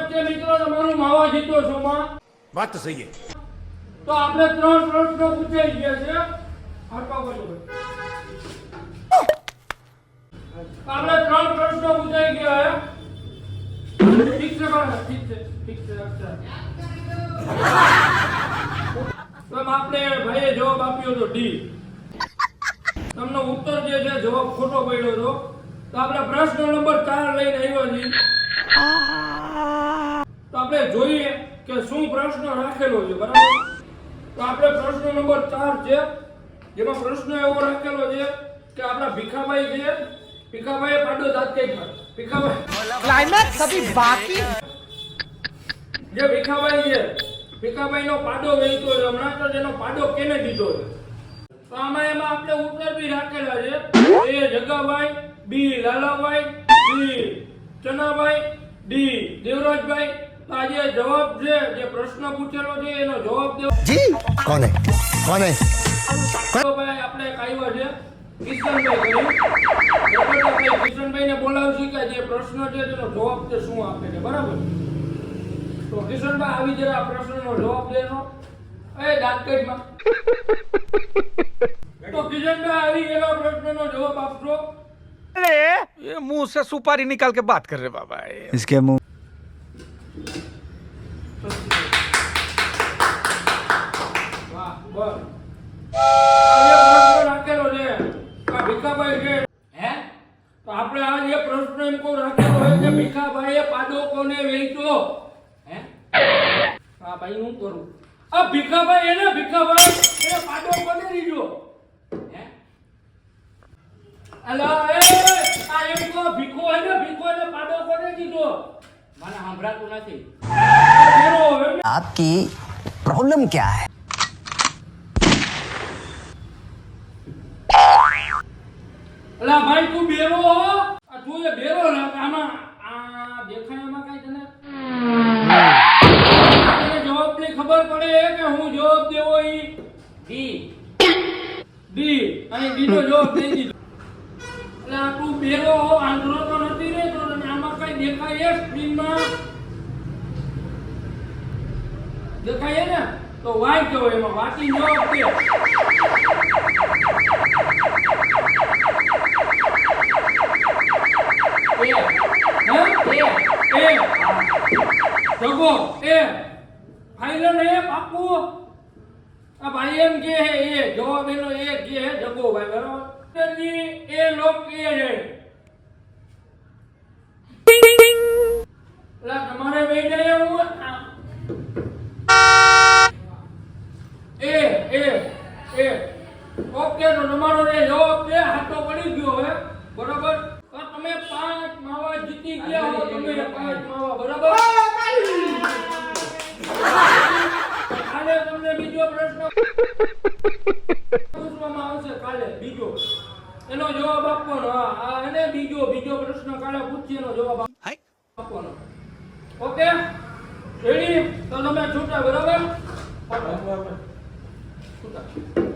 વચ્ચે મિત્રો તમારું માવા જીતો છો માં વાત તો સહી છે તો આપણે 3 પ્રશ્નો પૂછાઈ ગયા છે હરપા બોલો આપણે 3 પ્રશ્નો પૂછાઈ ગયા છે ઠીક છે બરાબર ઠીક છે અચ્છા તો આપણે ભાઈએ જવાબ આપ્યો તો ડી તમને ઉત્તર જે છે જવાબ ખોટો પડ્યો હતો તો આપણે પ્રશ્ન નંબર 4 લઈને આવ્યા છીએ તો આપણે જોઈએ કે શું પ્રશ્ન રાખેલો છે બરાબર તો આપણે પ્રશ્ન નંબર 4 છે જેમાં પ્રશ્ન એવો રાખેલો છે કે આપણા ભીખાભાઈ છે ભીખાભાઈએ પાડો દાંત કાઢ્યા ભીખાભાઈ क्लाइमैक्स अभी बाकी જે ભીખાભાઈ છે ભીખાભાઈનો પાડો વેચતો છે હમણાં તો જેનો પાડો કેને દીધો છે તો આમાં એમાં આપણે ઉત્તર બી રાખેલા છે એ જગાભાઈ બી લાલાભાઈ સી ચનાભાઈ ડી દેવરાજભાઈ તો આ જે જવાબ છે જે પ્રશ્ન પૂછેલો છે એનો જવાબ દેવો जी कौन है ભાઈ આપણે એક આવ્યા છે કિશનભાઈ કરી આપણે કિશનભાઈને બોલાવશું કે જે પ્રશ્ન છે તેનો જવાબ તે શું આપે છે બરાબર તો કિશનભાઈ આવી જરા આ પ્રશ્નનો જવાબ દેનો એ દાંતકડમાં તો કિશનભાઈ આવી ગયેલા પ્રશ્નનો જવાબ આપશો ये मुंह से सुपारी निकाल के बात कर रहे बाबा इसके मुंह વાહ બસ આ પ્રશ્ન રાખેલો છે આ ભીખાભાઈ છે હે તો આપણે આ જે પ્રશ્ન એમ કો રાખેલો હોય કે ભીખાભાઈએ પાડો કોને વેચ્યો હે આ ભાઈ હું કરું આ ભીખાભાઈ એને પાડો કોને દીધો હે અલા એ આ એમ કો ભીખો એને પાડો કોને દીધો મને સાંભળાતું નથી आपकी प्रॉब्लम क्या है અલા ભાઈ તું બેરો હો આ તું એ બેરો લાગ આમાં આ દેખાયામાં કાઈ તને જવાબ ની ખબર પડે કે હું જવાબ દેવો ઈ ડી અને ડી નો જવાબ દઈ દીધો અલા તું બેરો હો આંધળો તો નથી રે તો આમાં કઈ દેખાય સ્ક્રીનમાં દેખાય ને તો વાય કહેવાય એમાં વાકી જવાબ દે જગો એ ફાઇનલ એ બાપુ આ ભાઈ એમ કે હે એ જવાબ એનો એ કે હે જગો ભાઈ બરાબર એ લોક કે છે લા તમારે બેઈ જાય હું એ ઓકે તો તમારો એ જવાબ છે હાથો પડી ગયો હવે બરાબર તો તમે 5 માવા જીતી ગયા હો તમે 5 માવા બરાબર કાલે તમને બીજો પ્રશ્ન પૂછવામાં આવશે કાલે બીજો એનો જવાબ આપવાનો હા અને બીજો પ્રશ્ન કાલે પૂછીએ એનો જવાબ આપવાનો ઓકે રેડી તો તમે છૂટા બરાબર છૂટા